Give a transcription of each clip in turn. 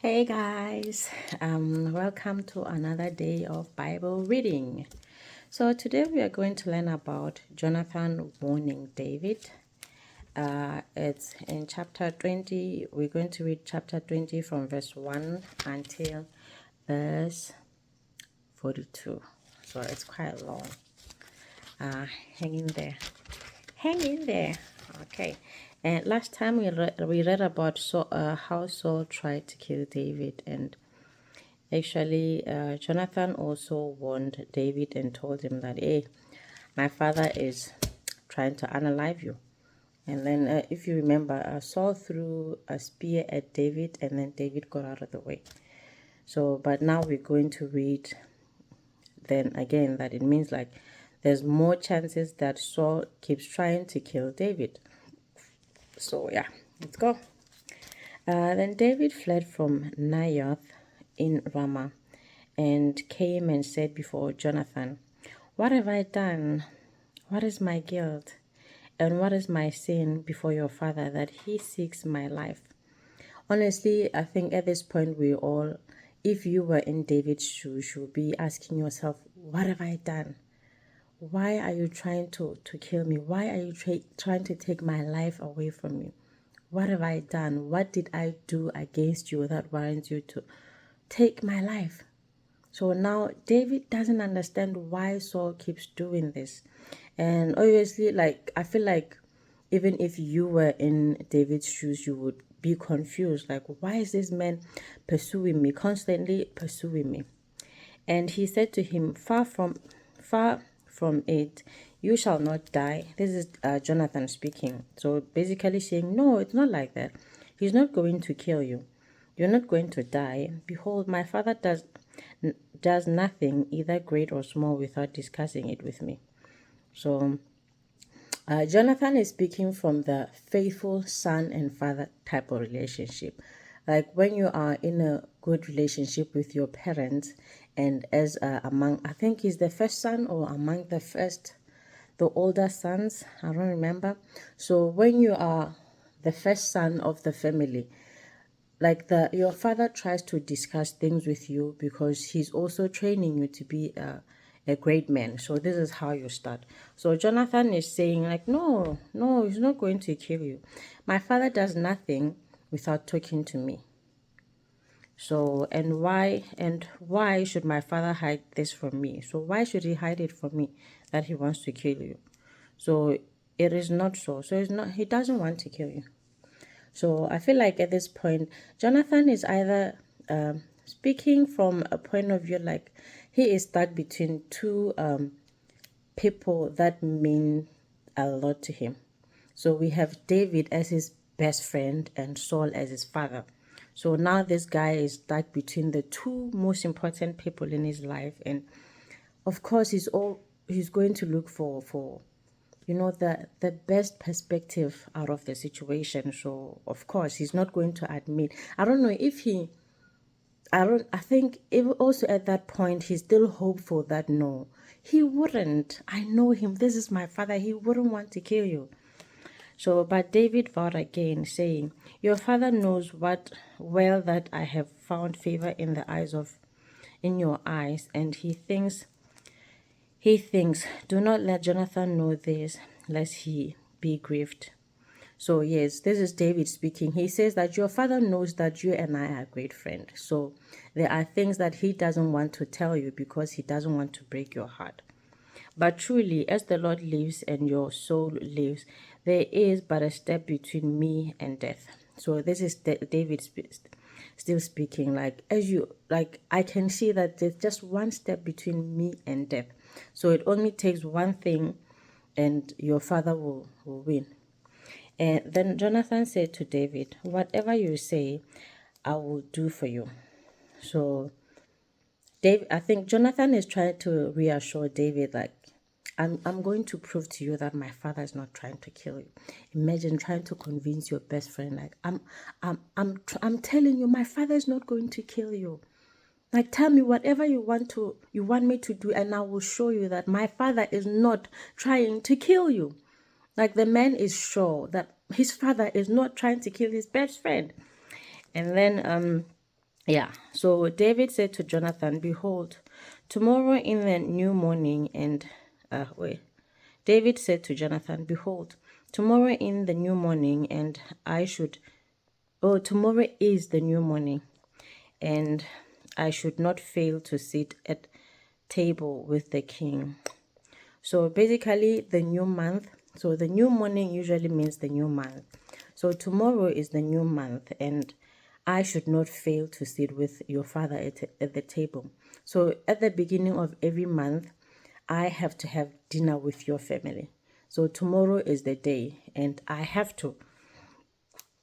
Hey guys, welcome to another day of Bible reading. So today we are going to learn about Jonathan warning David. It's in chapter 20. We're going to read chapter 20 from verse 1 until verse 42. So it's quite long. Hang in there. Hang in there. Okay. And last time we read about how Saul tried to kill David, and actually, Jonathan also warned David and told him that, hey, my father is trying to unalive you. And then, if you remember, Saul threw a spear at David, and then David got out of the way. So, but now we're going to read then again that it means like there's more chances that Saul keeps trying to kill David. So, yeah, let's go. Then David fled from Naioth in Ramah and came and said before Jonathan, "What have I done? What is my guilt? And what is my sin before your father that he seeks my life?" Honestly, I think at this point we all, if you were in David's shoes, you would be asking yourself, what have I done? Why are you trying to kill me? Why are you trying to take my life away from me? What have I done? What did I do against you that warrants you to take my life? So now David doesn't understand why Saul keeps doing this. And obviously, like, I feel like even if you were in David's shoes, you would be confused. Like, why is this man pursuing me, constantly pursuing me? And he said to him, far from it, you shall not die. This is Jonathan speaking. So basically saying, no, it's not like that. He's not going to kill you. You're not going to die. Behold, my father does nothing, either great or small, without discussing it with me. So Jonathan is speaking from the faithful son and father type of relationship. Like when you are in a good relationship with your parents, and as I think he's the first son or among the older sons, I don't remember. So when you are the first son of the family, like your father tries to discuss things with you because he's also training you to be a great man. So this is how you start. So Jonathan is saying like, no, he's not going to kill you. My father does nothing without talking to me. So and why should my father hide this from me? So why should he hide it from me that he wants to kill you? So it is not so. So it's not, he doesn't want to kill you. So I feel like at this point, Jonathan is either speaking from a point of view like he is stuck between two people that mean a lot to him. So we have David as his best friend and Saul as his father. So now this guy is stuck between the two most important people in his life, and of course he's going to look for the best perspective out of the situation. So of course he's not going to admit. I don't know if he I think if also at that point he's still hopeful that no, he wouldn't. I know him, this is my father, he wouldn't want to kill you. So but David vowed again, saying, your father knows what well that I have found favor in your eyes, and he thinks, do not let Jonathan know this, lest he be grieved. So yes, this is David speaking. He says that your father knows that you and I are great friends. So there are things that he doesn't want to tell you because he doesn't want to break your heart. But truly, as the Lord lives and your soul lives, there is but a step between me and death. So this is David still speaking. I can see that there's just one step between me and death. So it only takes one thing, and your father will win. And then Jonathan said to David, whatever you say, I will do for you. So I think Jonathan is trying to reassure David, like, I'm going to prove to you that my father is not trying to kill you. Imagine trying to convince your best friend, like, I'm telling you, my father is not going to kill you. Like, tell me whatever you want me to do, and I will show you that my father is not trying to kill you. Like, the man is sure that his father is not trying to kill his best friend. And then Yeah. So David said to Jonathan, behold, tomorrow in the new morning, and wait. David said to Jonathan, behold, tomorrow in the new morning, and I should, oh, tomorrow is the new morning, and I should not fail to sit at table with the king. So basically, the new month. So the new morning usually means the new month. So tomorrow is the new month, and I should not fail to sit with your father at the table. So at the beginning of every month, I have to have dinner with your family. So tomorrow is the day, and I have to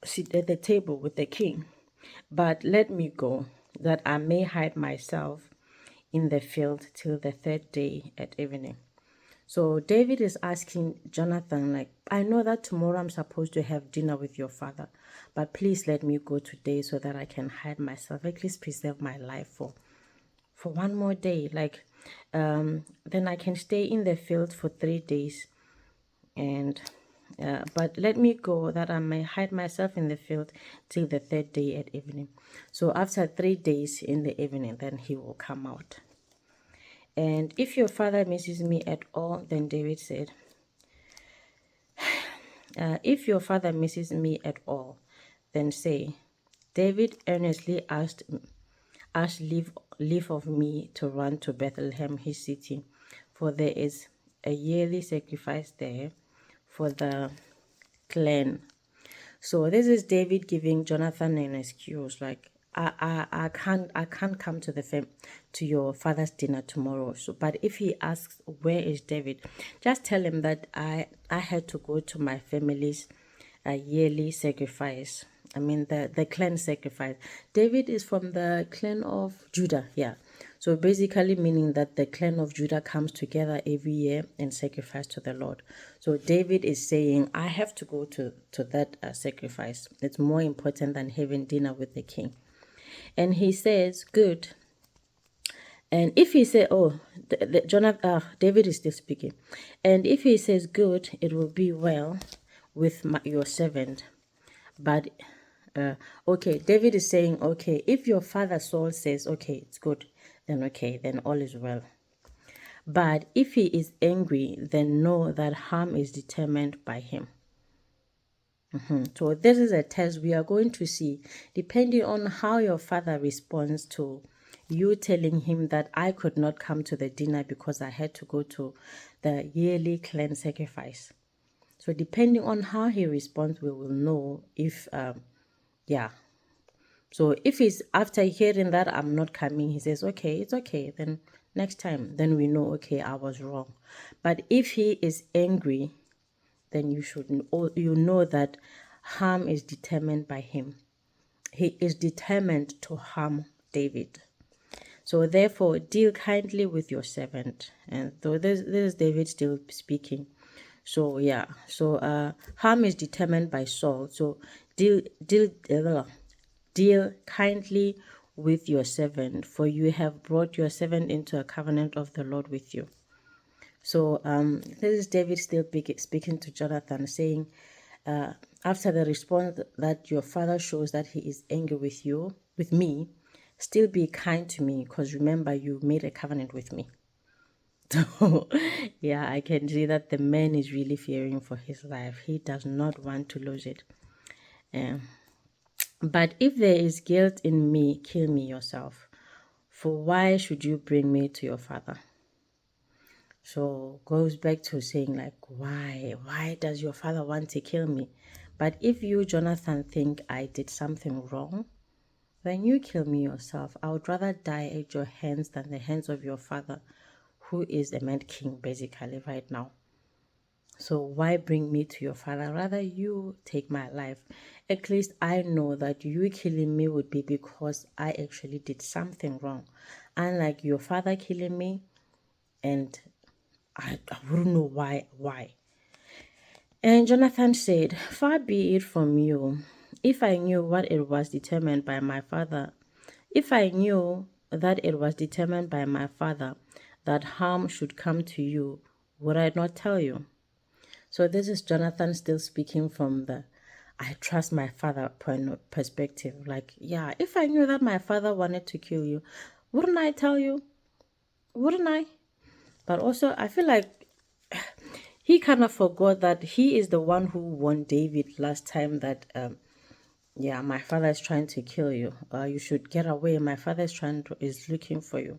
sit at the table with the king. But let me go, that I may hide myself in the field till the third day at evening. So David is asking Jonathan, like, I know that tomorrow I'm supposed to have dinner with your father, but please let me go today so that I can hide myself, at least preserve my life for one more day. Like, then I can stay in the field for 3 days, and but let me go that I may hide myself in the field till the third day at evening. So after 3 days in the evening, then he will come out. And if your father misses me at all, then David said, if your father misses me at all, then say, David earnestly asked leave of me to run to Bethlehem, his city, for there is a yearly sacrifice there for the clan. So this is David giving Jonathan an excuse, like I can't come to to your father's dinner tomorrow. So but if he asks where is David, just tell him that I had to go to my family's yearly sacrifice. I mean the clan sacrifice. David is from the clan of Judah, yeah. So basically meaning that the clan of Judah comes together every year and sacrifice to the Lord. So David is saying, I have to go to that sacrifice. It's more important than having dinner with the king. And he says, good. And if he say, oh, David is still speaking. And if he says, good, it will be well with your servant. But okay, David is saying, okay, if your father Saul says, okay, it's good, then all is well. But if he is angry, then know that harm is determined by him. So this is a test we are going to see, depending on how your father responds to you telling him that I could not come to the dinner because I had to go to the yearly clan sacrifice. So depending on how he responds, we will know if, yeah. So if he's after hearing that I'm not coming, he says, okay, it's okay. Then next time, then we know, okay, I was wrong. But if he is angry, then you know that harm is determined by him. He is determined to harm David. So therefore, deal kindly with your servant. And so this is David still speaking. So yeah, so harm is determined by Saul. So deal kindly with your servant, for you have brought your servant into a covenant of the Lord with you. So this is David still speaking to Jonathan, saying, after the response that your father shows that he is angry with me, still be kind to me, because remember you made a covenant with me. So yeah, I can see that the man is really fearing for his life. He does not want to lose it. But if there is guilt in me, kill me yourself. For why should you bring me to your father? So goes back to saying like, why does your father want to kill me? But if you, Jonathan, think I did something wrong, then you kill me yourself. I would rather die at your hands than the hands of your father, who is a mad king basically right now. So why bring me to your father? Rather you take my life. At least I know that you killing me would be because I actually did something wrong. Unlike your father killing me, and I wouldn't know why. And Jonathan said, far be it from you. If I knew what it was determined by my father, if I knew that it was determined by my father that harm should come to you, would I not tell you? So this is Jonathan still speaking from the I trust my father perspective. Like, yeah, if I knew that my father wanted to kill you, wouldn't I tell you? Wouldn't I? But also, I feel like he kind of forgot that he is the one who warned David last time that, yeah, my father is trying to kill you. You should get away. My father is looking for you.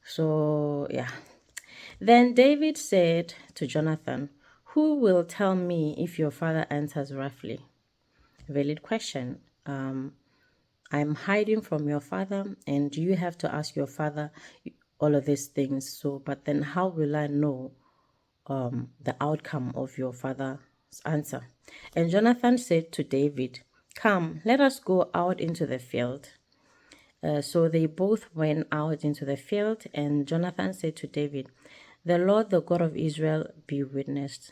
So, yeah. Then David said to Jonathan, "Who will tell me if your father answers roughly?" Valid question. I'm hiding from your father, and you have to ask your father all of these things. So, but then how will I know the outcome of your father's answer? And Jonathan said to David, "Come, let us go out into the field." So they both went out into the field, and Jonathan said to David, "The Lord, the God of Israel, be witness."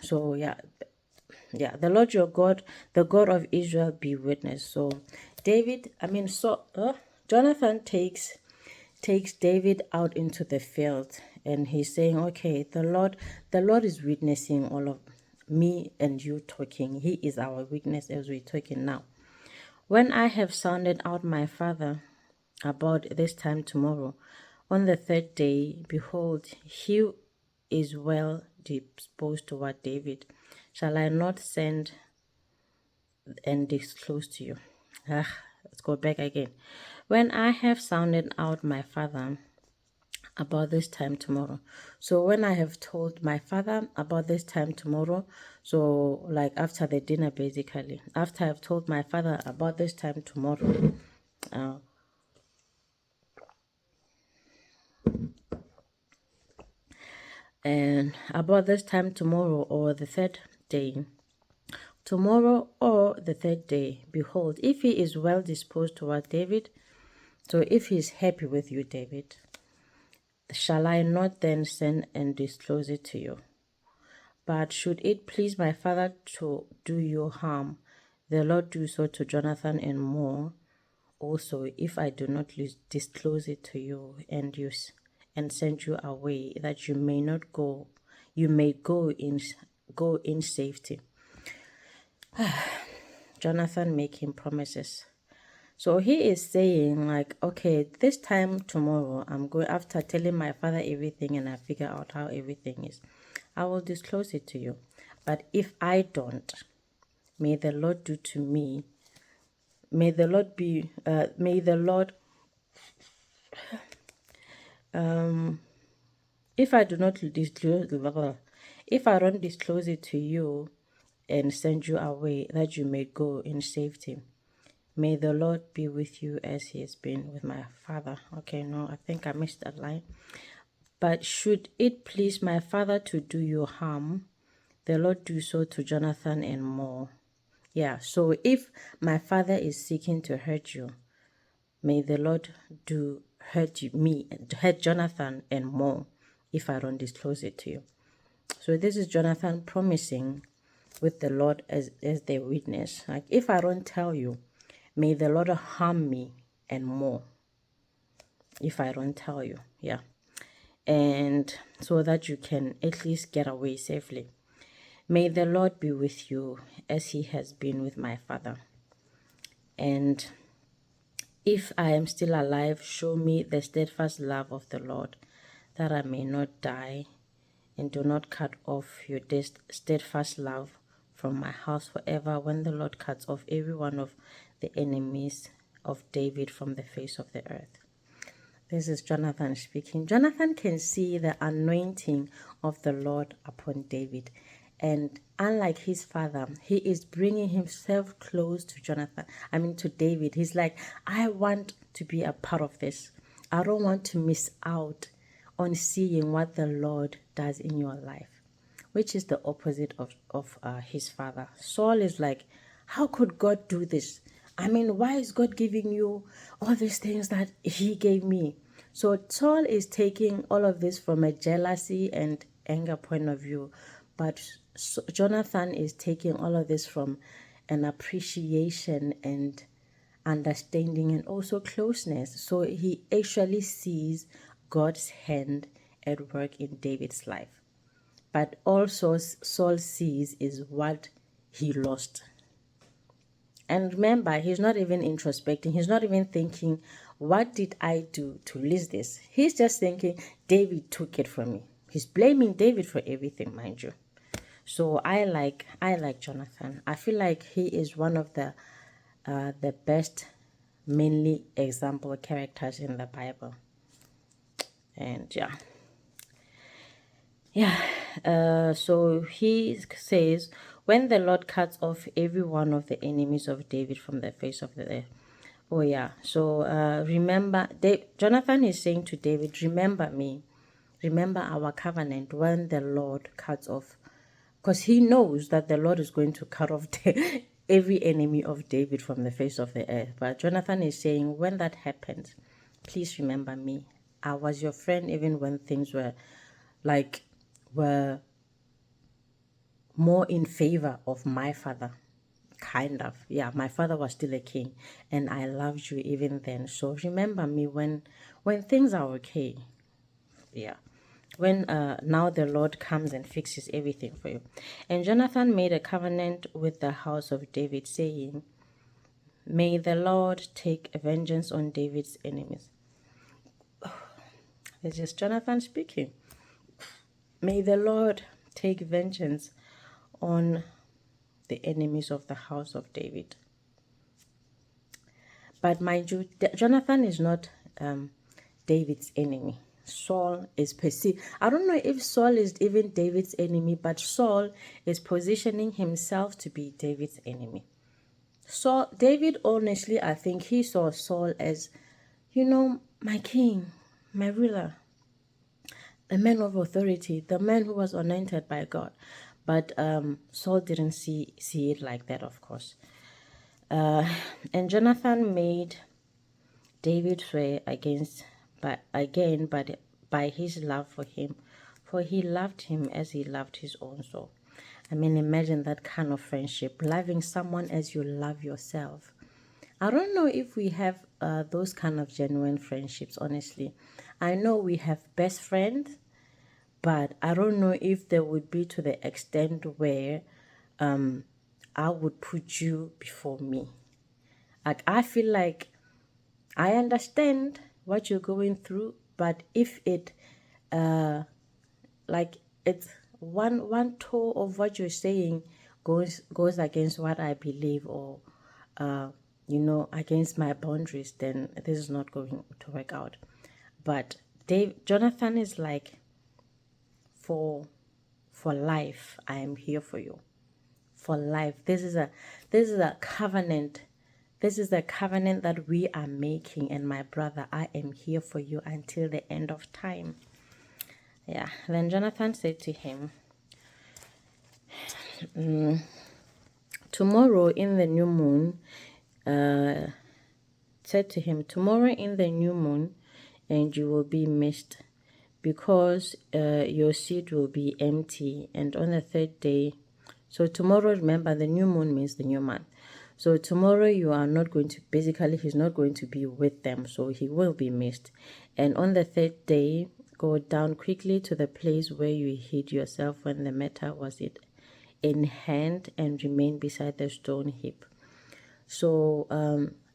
So yeah, the Lord your God, the God of Israel, be witness. So Jonathan takes David out into the field, and he's saying, okay, the Lord is witnessing all of me and you talking. He is our witness as we're talking now. When I have sounded out my father about this time tomorrow, on the third day, behold, he is well disposed toward David. Shall I not send and disclose to you? Let's go back again. When I have sounded out my father about this time tomorrow. So when I have told my father about this time tomorrow, so like after the dinner, basically, after I've told my father about this time tomorrow, and about this time tomorrow or the third day, tomorrow or the third day, behold, if he is well disposed toward David, so if he is happy with you, David, shall I not then send and disclose it to you? But should it please my father to do you harm, the Lord do so to Jonathan and more also, if I do not disclose it to you and send you away, that you may not go, you may go in safety. Jonathan making promises. So he is saying like, okay, this time tomorrow, I'm going, after telling my father everything and I figure out how everything is, I will disclose it to you. But if I don't, may the Lord do to me, may the Lord be, may the Lord, if I do not disclose, if I don't disclose it to you and send you away, that you may go in safety. May the Lord be with you as he has been with my father. Okay, no, I think I missed that line. But should it please my father to do you harm, the Lord do so to Jonathan and more. Yeah, so if my father is seeking to hurt you, may the Lord do hurt Jonathan and more if I don't disclose it to you. So this is Jonathan promising with the Lord as their witness. Like, if I don't tell you, may the Lord harm me and more if I don't tell you. Yeah. And so that you can at least get away safely. May the Lord be with you as he has been with my father. And if I am still alive, show me the steadfast love of the Lord, that I may not die, and do not cut off your steadfast love from my house forever, when the Lord cuts off every one of the enemies of David from the face of the earth. This is Jonathan speaking. Jonathan can see the anointing of the Lord upon David. And unlike his father, he is bringing himself close to to David. He's like, I want to be a part of this. I don't want to miss out on seeing what the Lord does in your life, which is the opposite of his father. Saul is like, how could God do this? Why is God giving you all these things that he gave me? So Saul is taking all of this from a jealousy and anger point of view, but Jonathan is taking all of this from an appreciation and understanding and also closeness. So he actually sees God's hand at work in David's life. but also Saul sees is what he lost. And remember, he's not even introspecting. He's not even thinking, what did I do to lose this? He's just thinking, David took it from me. He's blaming David for everything, mind you. So I like Jonathan. I feel like he is one of the best mainly example characters in the Bible. And so he says, when the Lord cuts off every one of the enemies of David from the face of the earth. Oh yeah, so remember, Jonathan is saying to David, remember me, remember our covenant when the Lord cuts off, because he knows that the Lord is going to cut off every enemy of David from the face of the earth. But Jonathan is saying, when that happens, please remember me. I was your friend even when things were more in favor of my father. Kind of, yeah, my father was still a king and I loved you even then. So remember me when things are okay. Yeah, when now the Lord comes and fixes everything for you. And Jonathan made a covenant with the house of David, saying, may the Lord take vengeance on David's enemies. This is Jonathan speaking. May the Lord take vengeance on the enemies of the house of David. But mind you, Jonathan is not David's enemy. Saul is perceived. I don't know if Saul is even David's enemy, but Saul is positioning himself to be David's enemy. So David, honestly, I think he saw Saul as, my king, my ruler, a man of authority, the man who was anointed by God. But Saul didn't see it like that, of course. And Jonathan made David swear by his love for him, for he loved him as he loved his own soul. I mean, imagine that kind of friendship, loving someone as you love yourself. I don't know if we have those kind of genuine friendships, honestly. I know we have best friends, but I don't know if they would be to the extent where I would put you before me. Like, I feel like I understand what you're going through, but if it it's one toe of what you're saying goes against what I believe, or against my boundaries, then this is not going to work out. But Jonathan is like, for life, I am here for you. For life. This is a covenant. This is the covenant that we are making, and my brother, I am here for you until the end of time. Yeah. Then Jonathan said to him, tomorrow in the new moon, tomorrow in the new moon, and you will be missed, because your seed will be empty, and on the third day. So tomorrow, remember, the new moon means the new month. So tomorrow you are not going to, basically he's not going to be with them, so he will be missed. And on the third day, go down quickly to the place where you hid yourself when the matter was in hand, and remain beside the stone heap. So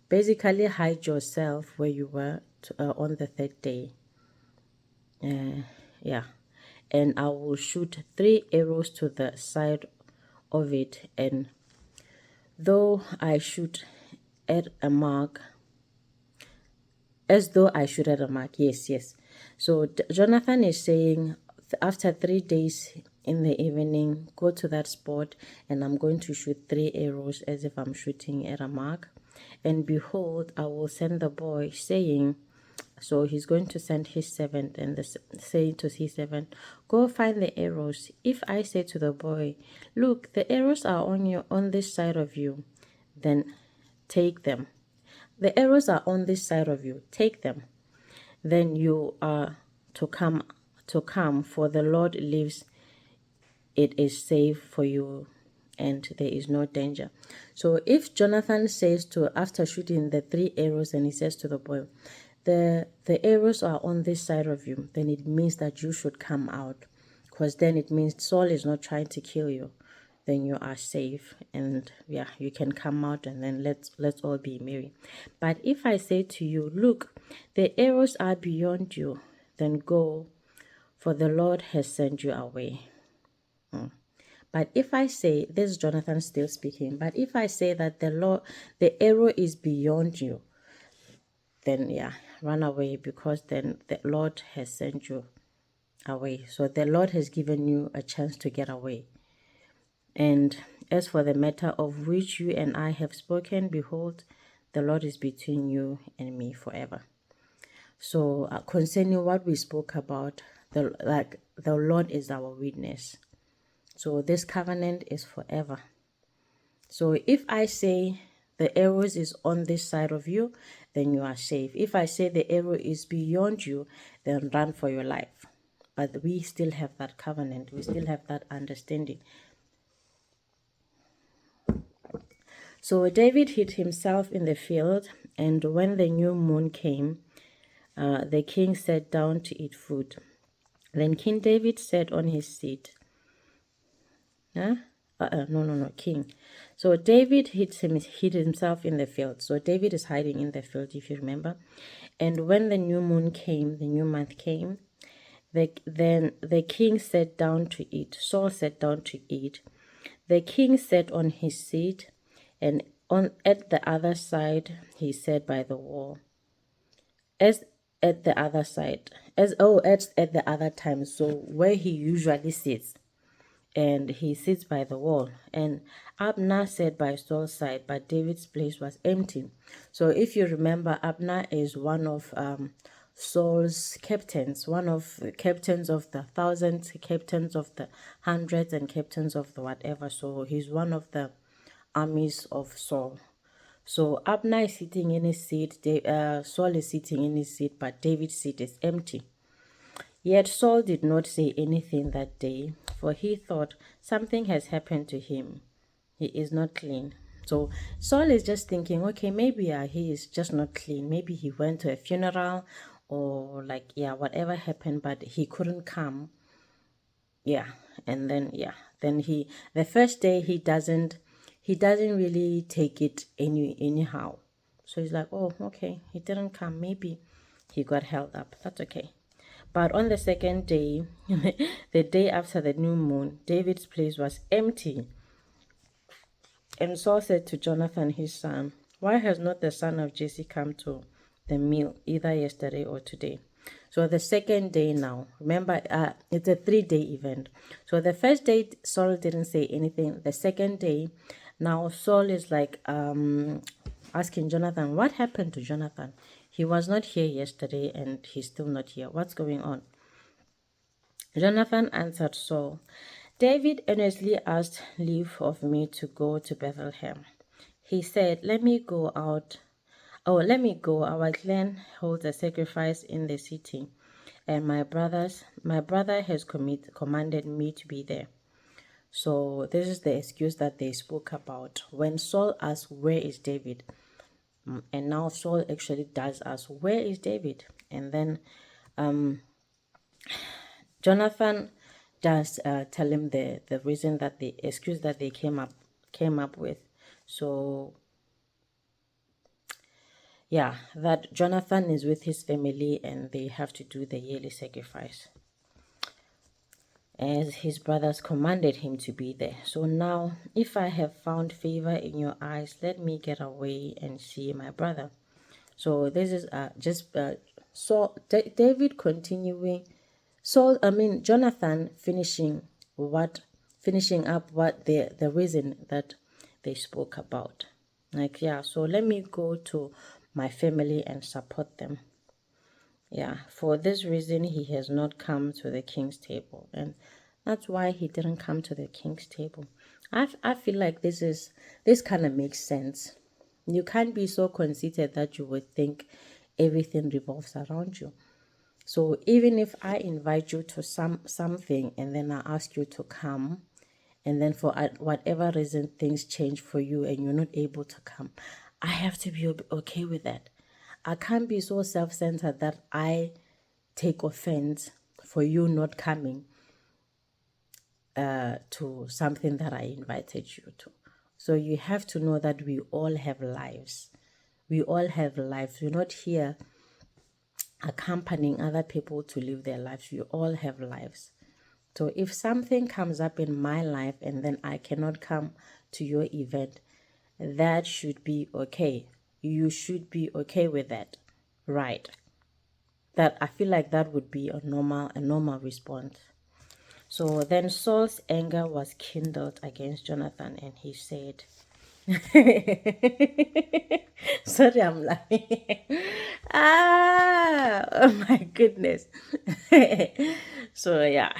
basically hide yourself where you were on the third day. Yeah. And I will shoot 3 arrows to the side of it, and though I shoot at a mark, as though I shoot at a mark. Yes. So Jonathan is saying, after 3 days in the evening, go to that spot, and I'm going to shoot 3 arrows as if I'm shooting at a mark. And behold, I will send the boy, saying, so he's going to send his servant, and saying to his servant, go find the arrows. If I say to the boy, look, the arrows are on this side of you, then take them. The arrows are on this side of you, take them. Then you are to come, for the Lord lives, it is safe for you, and there is no danger. So if Jonathan says after shooting the 3 arrows, and he says to the boy, the arrows are on this side of you, then it means that you should come out, because then it means Saul is not trying to kill you. Then you are safe, and yeah, you can come out, and then let's all be merry. But if I say to you, look, the arrows are beyond you, then go, for the Lord has sent you away. But if I say, this is Jonathan still speaking, but if I say that the arrow is beyond you, then yeah, run away, because then the Lord has sent you away. So the Lord has given you a chance to get away. And as for the matter of which you and I have spoken, behold, the Lord is between you and me forever. So concerning what we spoke about, the Lord is our witness. So this covenant is forever. So if I say the arrows is on this side of you, then you are safe. If I say the arrow is beyond you, then run for your life. But we still have that covenant. We still have that understanding. So David hid himself in the field, and when the new moon came, the king sat down to eat food. Then King David sat on his seat. King. So David hid himself in the field. So David is hiding in the field, if you remember. And when the new moon came, the new month came, then the king sat down to eat. Saul sat down to eat. The king sat on his seat, and at the other side he sat by the wall. At the other time, so where he usually sits, and he sits by the wall. And Abner sat by Saul's side, but David's place was empty. So if you remember, Abner is one of Saul's captains, one of the captains of the thousands, captains of the hundreds, and captains of the whatever. So he's one of the armies of Saul. So Abner is sitting in his seat, Saul is sitting in his seat, but David's seat is empty. Yet Saul did not say anything that day, for he thought something has happened to him. He is not clean. So Saul is just thinking, okay, maybe he is just not clean. Maybe he went to a funeral, or whatever happened, but he couldn't come. Yeah, and then the first day he doesn't really take it anyhow. So he's like, oh, okay, he didn't come. Maybe he got held up. That's okay. But on the second day, the day after the new moon, David's place was empty. And Saul said to Jonathan his son, why has not the son of Jesse come to the meal, either yesterday or today? So the second day now, remember, it's a 3-day event. So the first day, Saul didn't say anything. The second day, now Saul is like asking Jonathan, what happened to Jonathan? He was not here yesterday, and he's still not here. What's going on? Jonathan answered Saul, David earnestly asked leave of me to go to Bethlehem. He said, let me go. Our clan holds a sacrifice in the city, and my brother has commanded me to be there. So this is the excuse that they spoke about when Saul asked, where is David? And now Saul actually does ask, where is David? And then Jonathan does tell him the reason, that the excuse that they came up with. So yeah, that Jonathan is with his family and they have to do the yearly sacrifice, as his brothers commanded him to be there. So now, if I have found favor in your eyes, let me get away and see my brother. So this is David continuing, Jonathan finishing up what the reason that they spoke about. So let me go to my family and support them. For this reason he has not come to the king's table, and that's why he didn't come to the king's table. I feel like this kind of makes sense. You can't be so conceited that you would think everything revolves around you. So even if I invite you to something and then I ask you to come, and then for whatever reason things change for you and you're not able to come, I have to be okay with that. I can't be so self-centered that I take offense for you not coming. to something that I invited you to. So you have to know that we all have lives. We all have lives. We're not here accompanying other people to live their lives. We all have lives. So if something comes up in my life and then I cannot come to your event, that should be okay. You should be okay with that, right? That I feel like that would be a normal response. So then Saul's anger was kindled against Jonathan, and he said, sorry, I'm laughing. Oh my goodness. So yeah.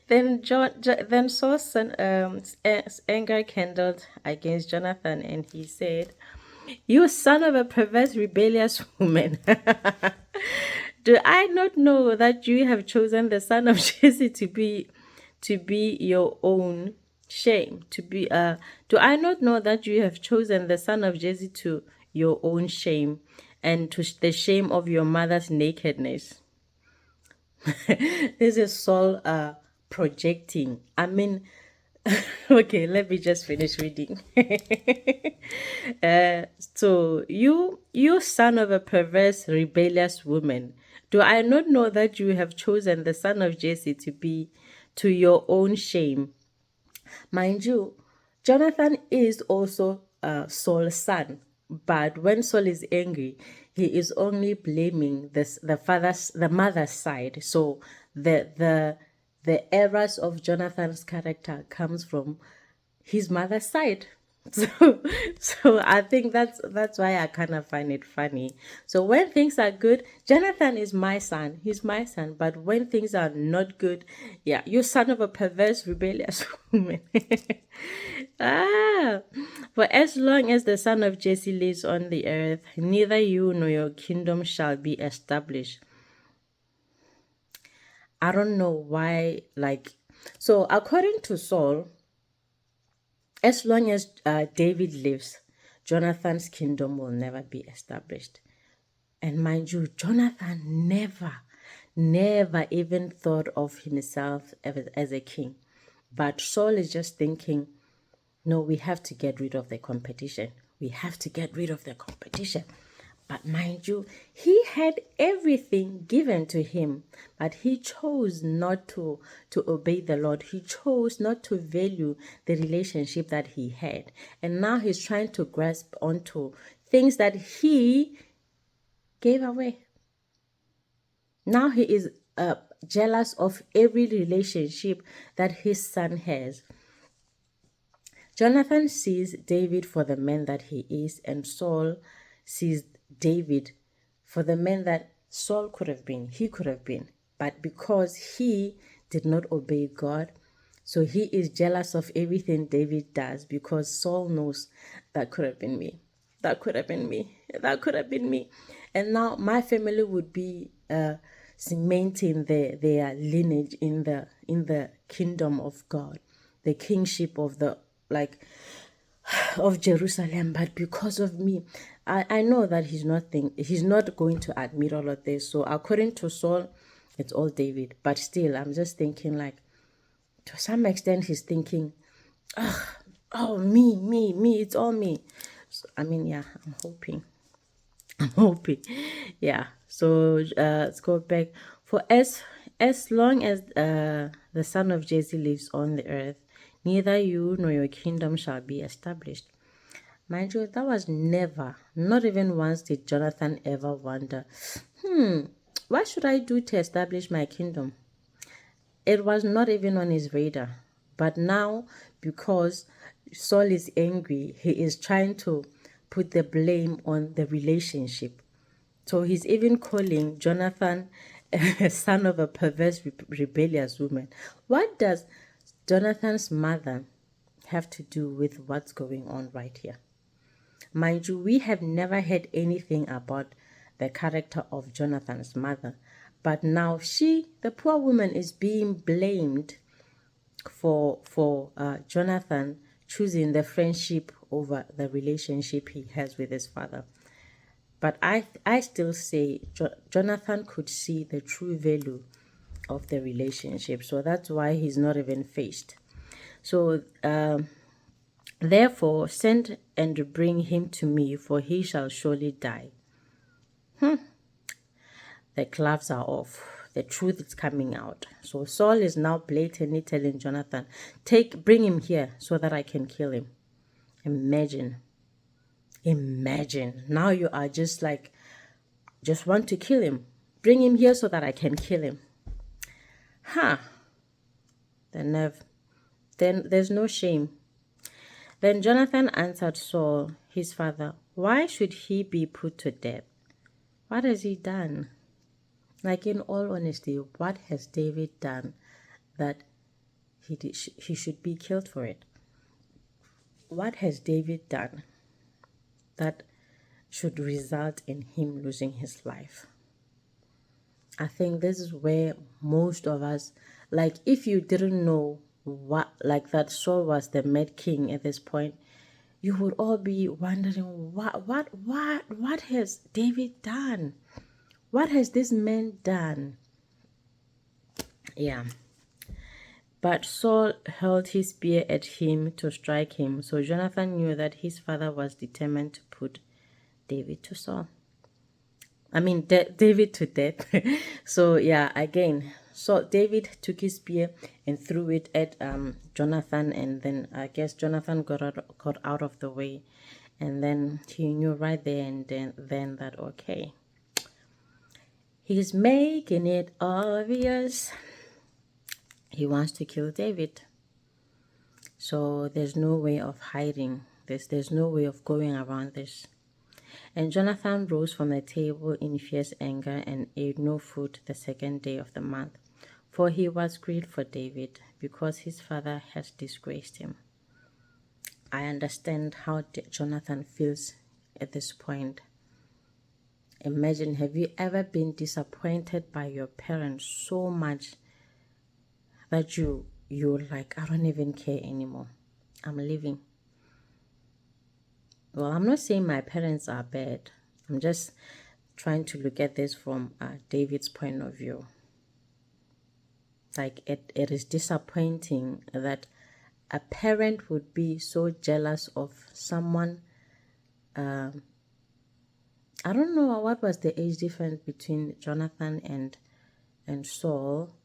Then Saul's anger kindled against Jonathan, and he said, "You son of a perverse, rebellious woman." Do I not know that you have chosen the son of Jesse to be your own shame? Do I not know that you have chosen the son of Jesse to your own shame and to the shame of your mother's nakedness? This is Saul projecting. I mean, okay, let me just finish reading. So you son of a perverse, rebellious woman, do I not know that you have chosen the son of Jesse to be to your own shame? Mind you, Jonathan is also Saul's son, but when Saul is angry, he is only blaming the mother's side. So the errors of Jonathan's character comes from his mother's side. So I think that's why I kind of find it funny. So when things are good, Jonathan is my son. He's my son. But when things are not good, yeah, you son of a perverse, rebellious woman. Ah, for as long as the son of Jesse lives on the earth, neither you nor your kingdom shall be established. I don't know why, so according to Saul, as long as David lives, Jonathan's kingdom will never be established. And mind you, Jonathan never even thought of himself as a king. But Saul is just thinking, no, we have to get rid of the competition. We have to get rid of the competition. But mind you, he had everything given to him, but he chose not to obey the Lord. He chose not to value the relationship that he had. And now he's trying to grasp onto things that he gave away. Now he is jealous of every relationship that his son has. Jonathan sees David for the man that he is, and Saul sees David for the man that Saul could have been, he could have been. But because he did not obey God, so he is jealous of everything David does, because Saul knows that could have been me. That could have been me. That could have been me. And now my family would be cementing their lineage in the kingdom of God, the kingship of of Jerusalem. But because of me, I know that he's not going to admit all of this. So according to Saul, it's all David. But still, I'm just thinking, to some extent, he's thinking, oh, me, it's all me. So, I mean, yeah, I'm hoping. Yeah. So let's go back. For as long as the son of Jesse lives on the earth, neither you nor your kingdom shall be established. Mind you, that was never, not even once did Jonathan ever wonder, what should I do to establish my kingdom? It was not even on his radar. But now, because Saul is angry, he is trying to put the blame on the relationship. So he's even calling Jonathan a son of a perverse, rebellious woman. What does Jonathan's mother have to do with what's going on right here? Mind you, we have never heard anything about the character of Jonathan's mother. But now the poor woman, is being blamed for Jonathan choosing the friendship over the relationship he has with his father. But I still say Jonathan could see the true value of the relationship. So that's why he's not even faced. So therefore send and bring him to me, for he shall surely die. The gloves are off. The truth is coming out. So Saul is now blatantly telling Jonathan, bring him here so that I can kill him. Imagine. Now you are just like, just want to kill him. Bring him here so that I can kill him. The nerve. Then there's no shame. Then Jonathan answered Saul, his father, why should he be put to death? What has he done? Like, in all honesty, what has David done that he should be killed for it? What has David done that should result in him losing his life? I think this is where most of us, like, if you didn't know that Saul was the Mad King at this point, you would all be wondering, what has David done? What has this man done? Yeah. But Saul held his spear at him to strike him. So Jonathan knew that his father was determined to put David to Saul. David to death. So yeah, again, so David took his spear and threw it at Jonathan, and then I guess Jonathan got out of the way, and then he knew right there and then that, okay, he's making it obvious he wants to kill David. So there's no way of hiding this. There's no way of going around this. And Jonathan rose from the table in fierce anger and ate no food the second day of the month, for he was grieved for David, because his father has disgraced him. I understand how Jonathan feels at this point. Imagine, have you ever been disappointed by your parents so much that you're like, I don't even care anymore. I'm leaving. Well, I'm not saying my parents are bad. I'm just trying to look at this from David's point of view. Like, it is disappointing that a parent would be so jealous of someone. I don't know what was the age difference between Jonathan and Saul,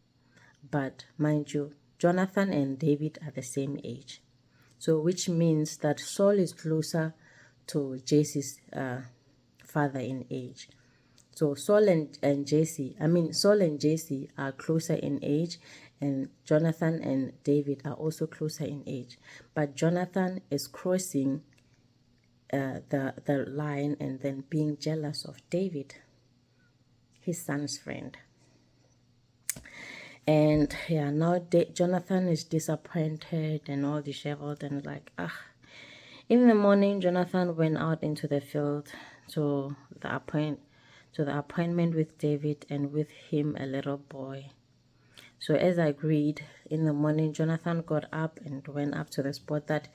but mind you, Jonathan and David are the same age. So which means that Saul is closer to Jesse's father in age. So Saul and Jesse are closer in age, and Jonathan and David are also closer in age. But Jonathan is crossing the line and then being jealous of David, his son's friend. And yeah, now Jonathan is disappointed and all disheveled and like, In the morning, Jonathan went out into the field to the appointment with David, and with him a little boy. So as agreed, in the morning, Jonathan got up and went up to the spot that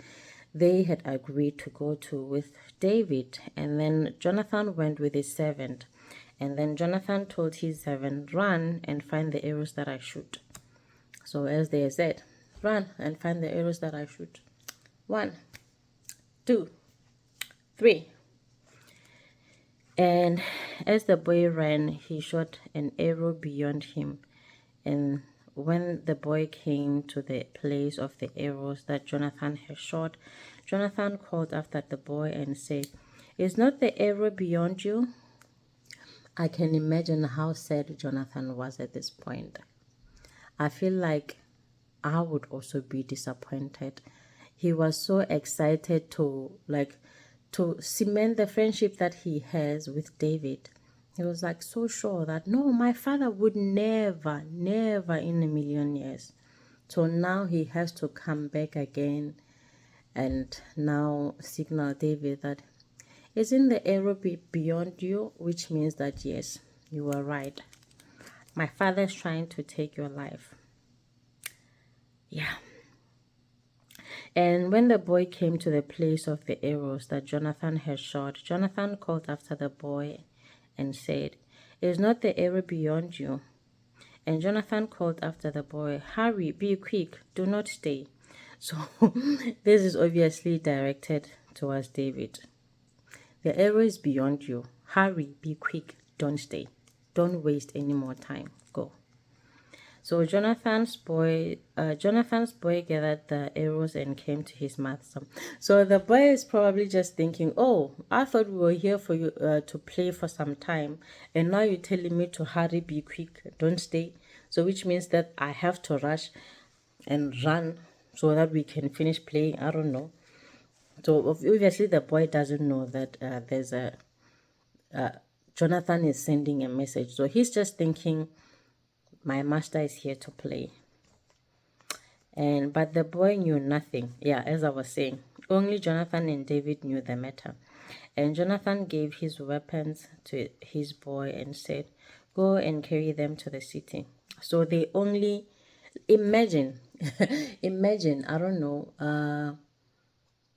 they had agreed to go to with David. And then Jonathan went with his servant. And then Jonathan told his servant, run and find the arrows that I shoot. So as they said, run and find the arrows that I shoot. 1, 2, 3. And as the boy ran, he shot an arrow beyond him. And when the boy came to the place of the arrows that Jonathan had shot, Jonathan called after the boy and said, is not the arrow beyond you? I can imagine how sad Jonathan was at this point. I feel like I would also be disappointed. He was so excited to cement the friendship that he has with David. He was like so sure that, no, my father would never in a million years. So now he has to come back again and now signal David that, isn't the arrow beyond you? Which means that, yes, you were right. My father's trying to take your life. Yeah. And when the boy came to the place of the arrows that Jonathan had shot, Jonathan called after the boy and said, is not the arrow beyond you? And Jonathan called after the boy, "Hurry, be quick, do not stay." So this is obviously directed towards David. The arrow is beyond you. Hurry, be quick, don't stay. Don't waste any more time. Go. So Jonathan's boy gathered the arrows and came to his master. So the boy is probably just thinking, "Oh, I thought we were here for you to play for some time, and now you're telling me to hurry, be quick, don't stay." So which means that I have to rush and run so that we can finish playing. I don't know. So obviously the boy doesn't know that there's a Jonathan is sending a message. So he's just thinking, my master is here to play. But the boy knew nothing. Yeah, as I was saying, only Jonathan and David knew the matter. And Jonathan gave his weapons to his boy and said, "Go and carry them to the city." So they only imagine, I don't know,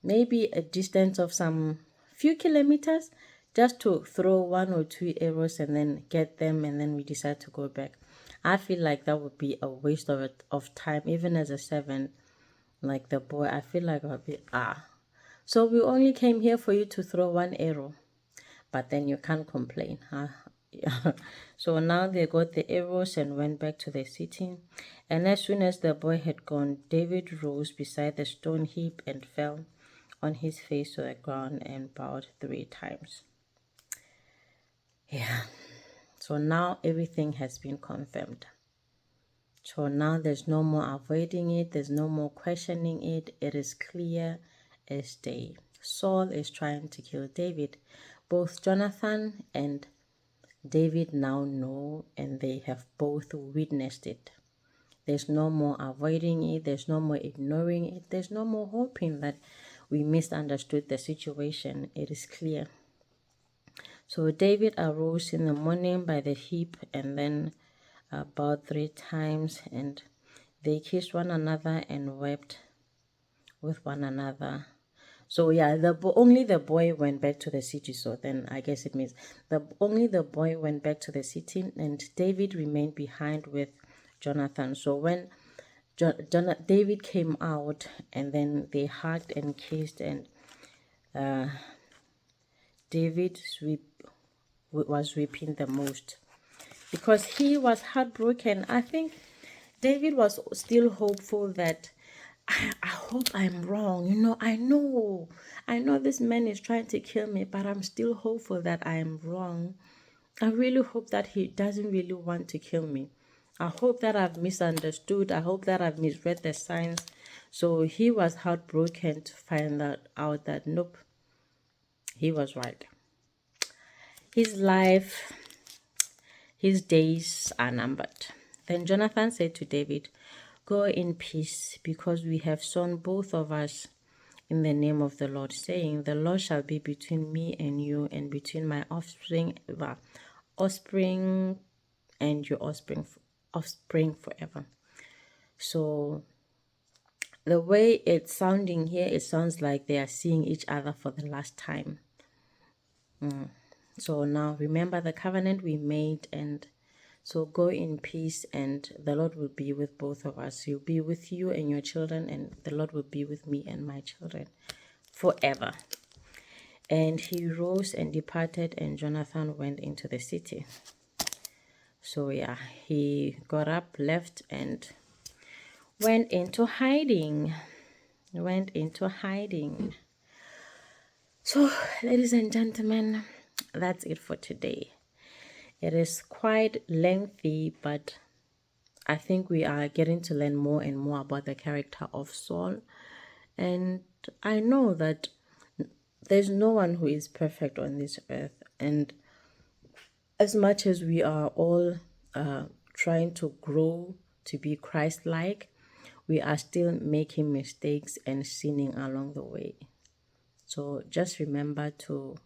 maybe a distance of some few kilometers, just to throw 1 or 2 arrows and then get them, and then we decide to go back. I feel like that would be a waste of time, even as a servant, like the boy. I feel like I would be, so we only came here for you to throw 1 arrow, but then you can't complain, huh? Yeah. So now they got the arrows and went back to the city. And as soon as the boy had gone, David rose beside the stone heap and fell on his face to the ground and bowed 3 times. Yeah. So now everything has been confirmed. So now there's no more avoiding it. There's no more questioning it. It is clear as day. Saul is trying to kill David. Both Jonathan and David now know, and they have both witnessed it. There's no more avoiding it. There's no more ignoring it. There's no more hoping that we misunderstood the situation. It is clear. So David arose in the morning by the heap and then bowed 3 times, and they kissed one another and wept with one another. So yeah, only the boy went back to the city. So then I guess it means only the boy went back to the city, and David remained behind with Jonathan. So when David came out, and then they hugged and kissed, and David was weeping the most because he was heartbroken. I think David was still hopeful that I hope I'm wrong. I know this man is trying to kill me, but I'm still hopeful that I am wrong. I really hope that he doesn't really want to kill me. I hope that I've misunderstood. I hope that I've misread the signs. So he was heartbroken to find out that nope, he was right. His life, his days are numbered. Then Jonathan said to David, "Go in peace, because we have sown both of us in the name of the Lord, saying, the Lord shall be between me and you, and between my offspring and your offspring forever." So the way it's sounding here, it sounds like they are seeing each other for the last time. So now remember the covenant we made, and so go in peace, and the Lord will be with both of us. He'll be with you and your children, and the Lord will be with me and my children forever. And he rose and departed, and Jonathan went into the city. So yeah, he got up, left, and went into hiding. So, ladies and gentlemen, that's it for today. It is quite lengthy, but I think we are getting to learn more and more about the character of Saul. And I know that there's no one who is perfect on this earth. And as much as we are all trying to grow to be Christ-like, we are still making mistakes and sinning along the way. So just remember to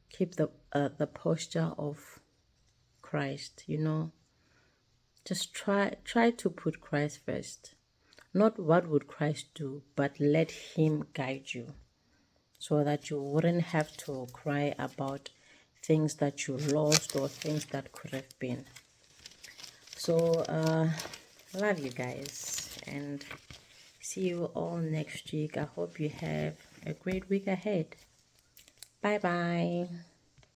keep the posture of Christ. Just try to put Christ first. Not what would Christ do, but let him guide you, so that you wouldn't have to cry about things that you lost or things that could have been. So love you guys and see you all next week. I hope you have a great week ahead. Bye bye.